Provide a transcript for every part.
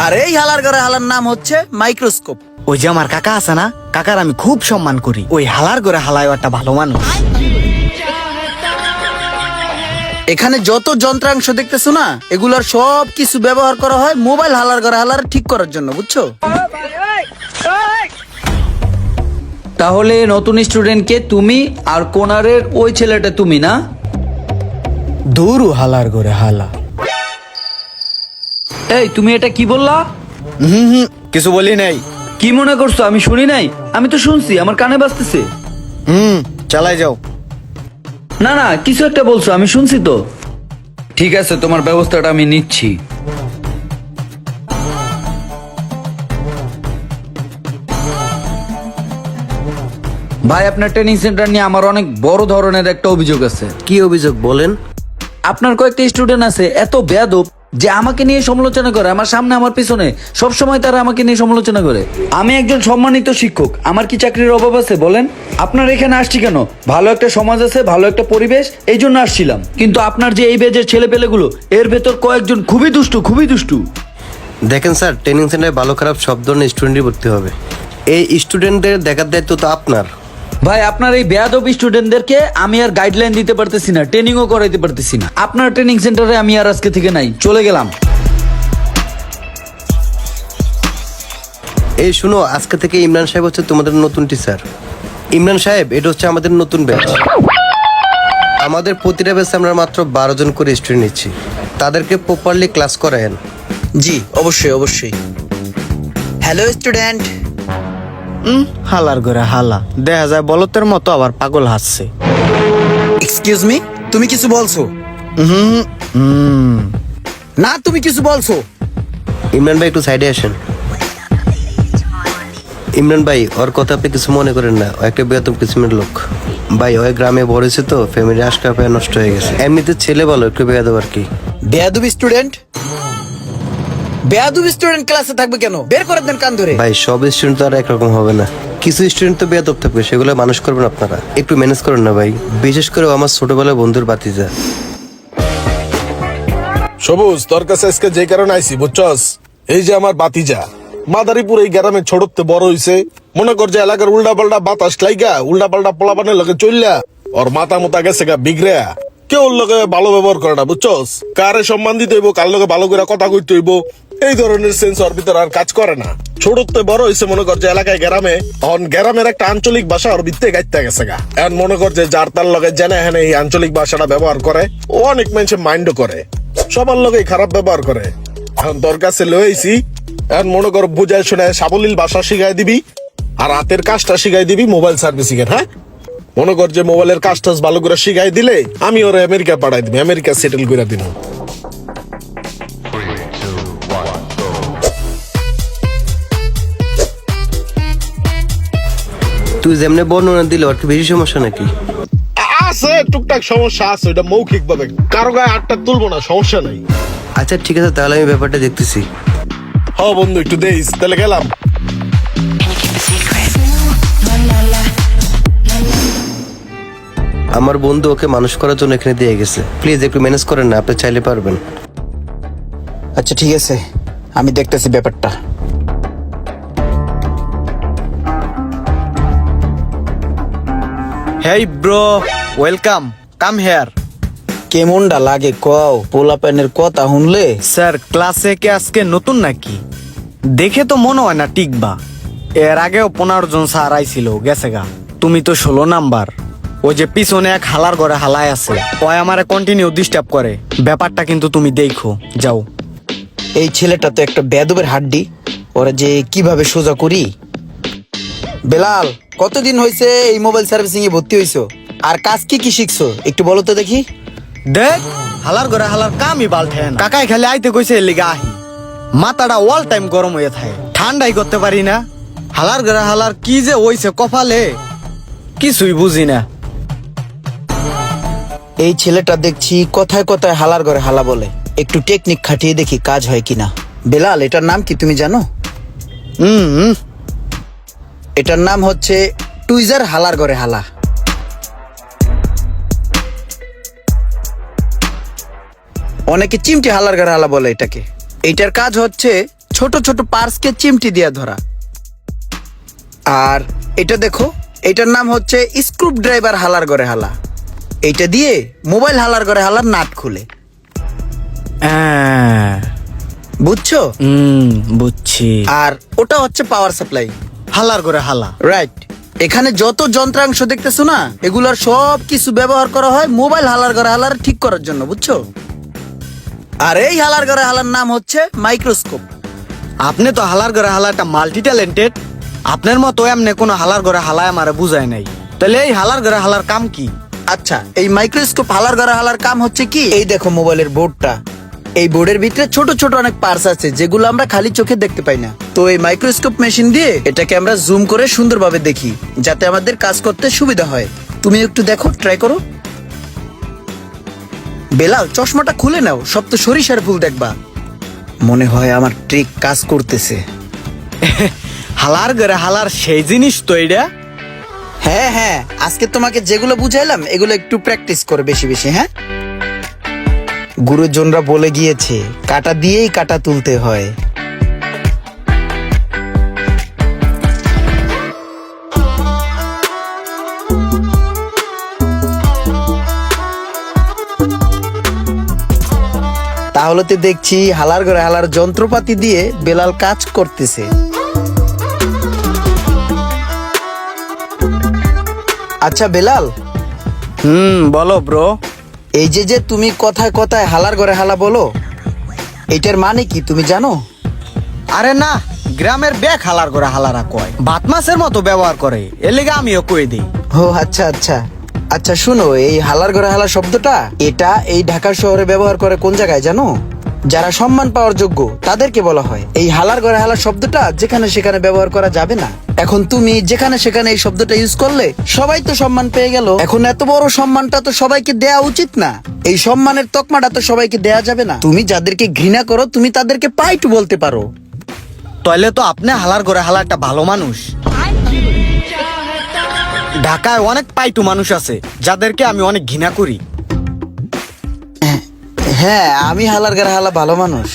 আর এই হালার ঘরে হালার নাম হচ্ছে মাইক্রোস্কোপ। ওই যে আমার কাকা আছে না, কাকার আমি খুব সম্মান করি। ওই হালার ঘরে হালায় একটা ভালো মানুষ। এখানে যত যন্ত্রাংশ দেখতেছো না, এগুলোর সব কিছু ব্যবহার করা হয় মোবাইল হালার ঘরে হালার ঠিক করার জন্য, বুঝছো? তাহলে নতুন স্টুডেন্টকে তুমি আর কোনারের ওই ছেলেটা তুমি না? দূরু হালার ঘরে হালা। এই তুমি এটা কি বললা? কিছু বলি নাই। কি মনে করছো আমি শুনি নাই? আমি তো শুনছি, আমার কানে বাজতেছে। চালাই যাও। না না, কিছু একটা বলছো, আমি শুনছি তো। ঠিক আছে, তোমার ব্যবস্থাটা আমি নিচ্ছি। ভাই, আপনার ট্রেনিং সেন্টার নিয়ে আমার অনেক বড় ধরনের একটা অভিযোগ আছে। কি অভিযোগ বলেন? আপনার কয়েকটা স্টুডেন্ট আছে এত বেয়াদব যে আমাকে নিয়ে সমালোচনা করে, আমার সামনে আমার পিছনে সব সময় তারা আমাকে নিয়ে সমালোচনা করে। আমি একজন সম্মানিত শিক্ষক, আমার কি চাকরির অভাব আছে বলেন? আপনার এখানে আসছি কেন? ভালো একটা সমাজ আছে, ভালো একটা পরিবেশ, এই জন্য আসছিলাম। কিন্তু আপনার যে এই বেজের ছেলে পেলেগুলো, এর ভেতর কয়েকজন খুবই দুষ্টু, খুবই দুষ্টু। দেখেন স্যার, ট্রেনিং সেন্টারে ভালো খারাপ সব ধরনের স্টুডেন্টই ভর্তি হবে। এই স্টুডেন্টদের দেখার দায়িত্ব তো আপনার। ভাই, আপনার এই বেয়াদব স্টুডেন্টদেরকে আমি আর গাইডলাইন দিতে পারতেছি না, ট্রেনিংও করাইতে পারতেছি না। আপনার ট্রেনিং সেন্টারে আমি আর আজকে থেকে নাই, চলে গেলাম। এই শুনো, আজকে থেকে ইমরান সাহেব হচ্ছে তোমাদের নতুন টিচার। ইমরান সাহেব, এটা হচ্ছে আমাদের নতুন ব্যাচ। আমাদের প্রতিটা ব্যাচে আমরা মাত্র 12 জন করে স্টুডেন্ট নিচ্ছি। তাদেরকে প্রপারলি ক্লাস করায়েন। জি অবশ্যই অবশ্যই। Hello student. হালার ঘরে হালা দেখা যায় বলতের মতো, আবার পাগল হাসছে। এক্সকিউজ মি, তুমি কিছু বলছো? না, তুমি কিছু বলছো? ইমরান ভাই, একটু সাইডে আসেন। ইমরান ভাই, ওর কথা আপনি কিছু মনে করেন না। ও একটা বেতন কিসিমের লোক ভাই। ওই গ্রামে বড় হয়েছে তো, ফ্যামিলি আজকা পায়ে নষ্ট হয়ে গেছে। এমনিতে ছেলে বলো, একটু বেয়াদব আর কি। বেয়াদুবি স্টুডেন্ট? বেয়াদুবি স্টুডেন্ট ক্লাসে থাকবে কেন? বের করে দেন কান ধরে। ভাই, সব স্টুডেন্ট তো আর একরকম হবে না। কিছু স্টুডেন্ট তো বেয়াদব থাকবে, সেগুলো মানুষ করবেন আপনারা। একটু ম্যানেজ করেন না ভাই। বিশেষ করে ও আমার ছোটবেলার বন্ধুর বাতিজা। সবুজ, তোর কাছে আজকে যে কারণে আইসি বুঝছস, এই যে আমার বাতিজা মাদারীপুর এই গ্রামে ছোটতে বড় হইছে। মনে কর যে এলাকার উল্টা পাল্টা বাতাস লাইগা উল্টা পাল্টা পোলাপানের লগে চললা ওর মাথা মোতা গেছে গা বিগড়া। কেউ ওর লগে ভালো ব্যবহার করে না বুঝছস। কারে সম্মান দিতে হইব, কার লগে ভালো করে কথা কইতে হইব, এই ধরনের সেন্স ওর ভিতর আর কাজ করে না। ছোটতে বড় হইছে মনে কর যে এলাকায় গ্রামে, এখন গ্রামের একটা আঞ্চলিক ভাষা ওর ভিত্তে গাইতে গেছে গা। এখন মনে কর যে যার তার লগে জেনে হেনে এই আঞ্চলিক ভাষাটা ব্যবহার করে। ও অনেক মানুষের মাইন্ডও করে, সবার লগেই খারাপ ব্যবহার করে। এখন তোর কাছে লইছি, এখন মনে কর বুঝায় শুনে সাবলীল ভাষা শিখাই দিবি, আর হাতের কাজটা শিখাই দিবি মোবাইল সার্ভিসিং এর। হ্যাঁ, মনে কর যে মোবাইলের কাজটা ভালো করে শিখাই দিলে আমি ওর আমেরিকা পাঠাই দিবি, আমেরিকা সেটেল করে দিব। তুই যেমনি বর্ণনা দিলে ওর কি বেশি সমস্যা নাকি? আছে টুকটাক সমস্যা আছে, ওটা মৌখিক ভাবে, কারো গায়ে আটটা তুলবো না, সমস্যা নাই। আচ্ছা ঠিক আছে, তাহলে আমি ব্যাপারটা দেখতেছি। হ বন্ধু, একটু দেইস, তাহলে গেলাম। আমার বন্ধু ওকে মানুষ করার জন্য এখানে দিয়ে গেছে। প্লিজ একটু ম্যানেজ করেন না, আপনি চাইলে পারবেন। আচ্ছা ঠিক আছে, আমি দেখতেছি ব্যাপারটা। Hey bro, welcome, come here. কেমনটা লাগে কও? পোলা প্যানের কথা শুনলে। স্যার, ক্লাসে কে আজকে নতুন নাকি? দেখে তো মনে হয় না টিকবা। এর আগেও 15 জন স্যার আইছিল, গেছে গা। তুমি তো 16 নাম্বার। ওই যে পিছনে এক হালার ঘরে হালায় আছে, ওই আমারে কন্টিনিউ ডিস্টার্ব করে। ব্যাপারটা কিন্তু তুমি দেখো, যাও। এই ছেলেটা তো একটা বেয়াদবের হাড্ডি, ওরা যে কিভাবে সোজা করি। বেলাল, কতদিন হয়েছে এই মোবাইল সার্ভিসিং এ ভর্তি হইছো? আর কাজ কি কি শিখছো একটু বলো তো দেখি। দেখ, হালার ঘরে হালার কামই বালঠেন। কাকাই খালি আইতে কইছে এর লিগা আহি। মাথাটা অল টাইম গরম হয়ে থাকে, ঠান্ডাই করতে পারি না। হালার ঘরে হালার কি যে হইছে কপালে, কিছুই বুঝি না। এই ছেলেটা দেখছি কথায় কথায় হালার ঘরে হালা বলে। একটু টেকনিক খাটিয়ে দেখি কাজ হয় কিনা। বেলাল, এটার নাম কি তুমি জানো? এটার নাম হচ্ছে টুইজার হালার ঘরে হালা। অনেকে চিমটি হালার ঘরে হালা বলে এটাকে। এইটার কাজ হচ্ছে ছোট ছোট পার্সকে চিমটি দিয়ে ধরা। আর এটা দেখো, এটার নাম হচ্ছে স্ক্রু ড্রাইভার হালার ঘরে হালা। এইটা দিয়ে মোবাইল হালার ঘরে হালার নাট খুলে। বুঝছো? বুঝছি। আর ওটা হচ্ছে পাওয়ার সাপ্লাই। হালার করে হালা। রাইট। এখানে যত যন্ত্রাংশ দেখতেছো না, এগুলোর সব কিছু ব্যবহার করা হয় মোবাইল হালার ঘরে হালার ঠিক করার জন্য, বুঝছো? আর এই হালার ঘরে হালার নাম হচ্ছে মাইক্রোস্কোপ। আপনি তো হালার ঘরে হালা একটা মাল্টি ট্যালেন্টেড। আপনার মতো এমনি কোনো হালার ঘরে হালায় আমারে বুঝায় নাই। তাহলে এই হালার ঘরে হালার কাম কি? আচ্ছা, এই মাইক্রোস্কোপ হালার ঘরে হালার কাম হচ্ছে কি, এই দেখো মোবাইলের বোর্ডটা, এই বোর্ডের ভিতরে ছোট ছোট অনেক পার্টস আছে যেগুলো আমরা খালি চোখে দেখতে পাই না। তো এই মাইক্রোস্কোপ মেশিন দিয়ে এটাকে আমরা জুম করে সুন্দরভাবে দেখি, যাতে আমাদের কাজ করতে সুবিধা হয়। তুমি একটু দেখো, ট্রাই করো। বেলাল, চশমাটা খুলে নাও, সব তো সরিষার ফুল দেখবা। মনে হয় আমার ট্রিক কাজ করতেছে। হালার ঘরে হালার সেই জিনিস তো এটা। হ্যাঁ হ্যাঁ, আজকে তোমাকে যেগুলো বুঝাইলাম এগুলো একটু প্র্যাকটিস করে বেশি বেশি। হ্যাঁ, গুরুজনরা বলে গিয়েছে কাটা দিয়েই কাটা তুলতে হয়। তাহলে তো দেখছি হালার ঘরে হালার যন্ত্রপাতি দিয়ে বেলাল কাজ করতেছে। আচ্ছা বেলাল, বলো ব্রো। এই যে যে তুমি কথায় কথায় হালার ঘরে হালা বলো, এটার মানে কি তুমি জানো? আরে না, গ্রামের ব্যাগ হালার করে হালারা কয়, বাতমাসের মতো ব্যবহার করে, এর লেগে আমিও কয়ে দিই। ও আচ্ছা আচ্ছা আচ্ছা, শুনো, এই হালার ঘরে হালা শব্দটা এটা এই ঢাকা শহরে ব্যবহার করে কোন জায়গায় জানো? যারা সম্মান পাওয়ার যোগ্য তাদেরকে বলা হয়। এই হালার ঘরে হালা শব্দটা যেখানে সেখানে ব্যবহার করা যাবে না। এখন তুমি যেখানে সেখানে এই শব্দটা ইউজ করলে সবাই তো সম্মান পেয়ে গেল। এখন এত বড় সম্মানটা তো সবাইকে দেয়া উচিত না। এই সম্মানের তকমাটা তো সবাইকে দেয়া যাবে না। তুমি যাদেরকে ঘৃণা করো তুমি তাদেরকে পাইটু বলতে পারো। তাইলে তো আপনি হালার করে হালা একটা ভালো মানুষ। ঢাকায় অনেক পাইটু মানুষ আছে যাদেরকে আমি অনেক ঘৃণা করি। হ্যাঁ, আমি হালার ঘরে হালা ভালো মানুষ।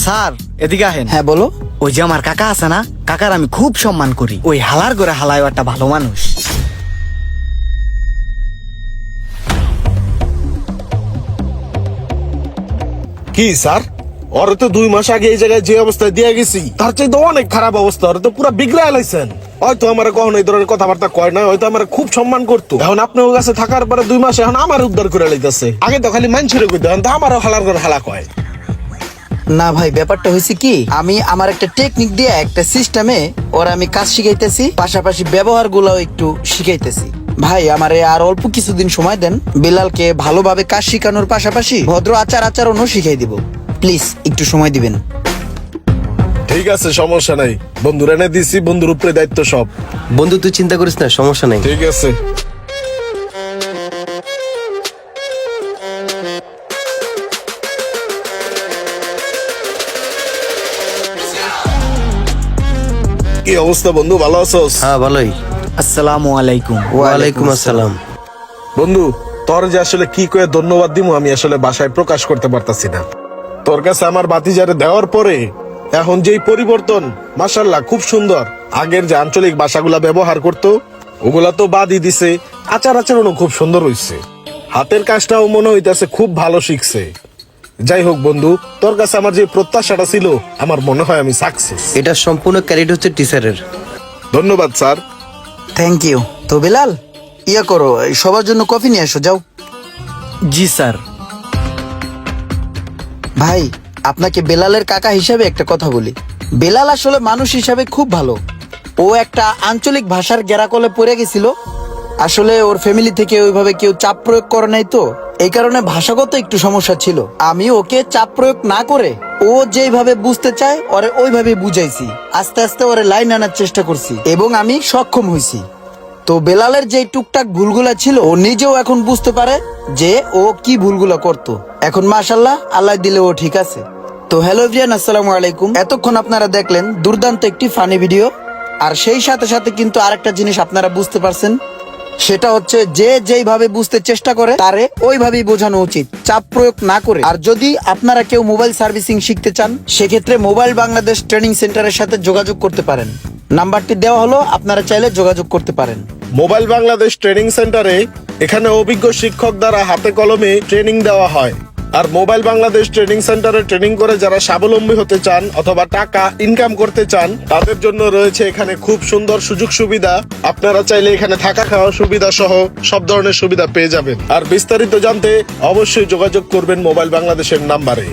স্যার এদিকে আহেন। হ্যাঁ বলো। ওই যে আমার কাকা আছে না, কাকার আমি খুব সম্মান করি। ওই হালার করে হালায় একটা ভালো মানুষ। কি স্যার, ওরে তো 2 মাস আগে এই জায়গায় যে অবস্থায় দিয়ে গেছি তার চাইতে অনেক খারাপ অবস্থা। ওরে তো পুরো বিগড়ে লাইছেন। হয়তো আমার কখনো এই ধরনের কথাবার্তা কয় না, হয়তো আমার খুব সম্মান করতো। এখন আপনার কাছে থাকার পরে 2 মাস এখন আমার উদ্ধার করে লাইতেছে। আগে তো খালি মানুষের কইতো, এখন তো আমারও হালার করে হালা কয়। না ভাই, ব্যাপারটা হয়েছে কি, আমি আমার একটা টেকনিক দিয়ে একটা সিস্টেমে ওরা আমি কাজ শিখাইতেছি, পাশাপাশি ব্যবহার গুলাও একটু শিখাইতেছি। ভাই আমারে আর অল্প কিছুদিন সময় দেন, বেলালকে ভালোভাবে কাজ শিখানোর পাশাপাশি ভদ্র আচার আচরণও শিখাই দিব। প্লিজ একটু সময় দিবেন। ঠিক আছে, সমস্যা নাই। বন্ধুর এনে দিছি, বন্ধুর উপরে দায়িত্ব সব। বন্ধু তুই চিন্তা করিস না, সমস্যা নেই। ঠিক আছে। কি অবস্থা বন্ধু, ভালো আছোস? হ্যাঁ ভালোই। আসসালামু আলাইকুম। ওয়ালাইকুম আসসালাম। বন্ধু, তোর যে আসলে কি করে ধন্যবাদ দিমু আমি আসলে ভাষায় প্রকাশ করতে পারতাছি না। তোর কাছে আমার বাতিজারে দেওয়ার পরে এখন যেই পরিবর্তন, মাশাআল্লাহ খুব সুন্দর। আগের যে আঞ্চলিক ভাষাগুলা ব্যবহার করতো ওগুলা তো বাদই দিছে, আচার আচরণও খুব সুন্দর হইছে। হাতের কাজটাও মনে হইতাছে খুব ভালো শিখছে। যাই হোক বন্ধু, তোর কাছে আমার যে প্রত্যাশাটা ছিল আমার মনে হয় আমি সাকসেস। এটা সম্পূর্ণ ক্রেডিট হচ্ছে টিচারের। ধন্যবাদ স্যার। Thank you. তো বেলাল, ইয়া করো, এই সবার জন্য কফি নিয়ে এসো, যাও। জি স্যার। ভাই, আপনাকে বেলালের কাকা হিসাবে একটা কথা বলি। বেলাল আসলে মানুষ হিসাবে খুব ভালো। ও একটা আঞ্চলিক ভাষার গেরাকলে পড়ে গেছিল। আসলে ওর ফ্যামিলি থেকে ওইভাবে কেউ চাপ প্রয়োগ করে নাই, তো এই কারণে ভাষাগত একটু সমস্যা ছিল। আমি ওকে চাপ প্রয়োগ না করে ও যেভাবে বুঝতে চায় ওরে ওইভাবে বুঝাইছি। আস্তে আস্তে ওরে লাইন আনার চেষ্টা করছি এবং আমি সক্ষম হয়েছি। তো বেলালের যে টুকটাক ভুলগুলা ছিল ও নিজেও এখন বুঝতে পারে যে ও কি ভুলগুলা করতো। এখন মাশাআল্লাহ, আল্লাহ দিলে ও ঠিক আছে। তো হ্যালো এভরিওয়ান, আসসালামু আলাইকুম। এতক্ষণ আপনারা দেখলেন দুর্দান্ত একটি ফানি ভিডিও। আর সেই সাথে সাথে কিন্তু আরেকটা জিনিস আপনারা বুঝতে পারছেন, সেটা হচ্ছে যে যেইভাবে বুঝতে চেষ্টা করে তারে ওইভাবেই বোঝানো উচিত, চাপ প্রয়োগ না করে। আর যদি আপনারা কেউ মোবাইল সার্ভিসিং শিখতে চান, সেক্ষেত্রে মোবাইল বাংলাদেশ ট্রেনিং সেন্টারের সাথে যোগাযোগ করতে পারেন। নাম্বারটি দেওয়া হলো, আপনারা চাইলে যোগাযোগ করতে পারেন। মোবাইল বাংলাদেশ ট্রেনিং সেন্টারে এখানে অভিজ্ঞ শিক্ষক দ্বারা হাতে কলমে ট্রেনিং দেওয়া হয়। আর মোবাইল বাংলাদেশ ট্রেনিং সেন্টারে ট্রেনিং করে যারা স্বাবলম্বী হতে চান অথবা টাকা ইনকাম করতে চান, তাদের জন্য রয়েছে এখানে খুব সুন্দর সুযোগ সুবিধা। আপনারা চাইলে এখানে থাকা খাওয়ার সুবিধা সহ সব ধরনের সুবিধা পেয়ে যাবেন। আর বিস্তারিত জানতে অবশ্যই যোগাযোগ করবেন মোবাইল বাংলাদেশের নাম্বারে।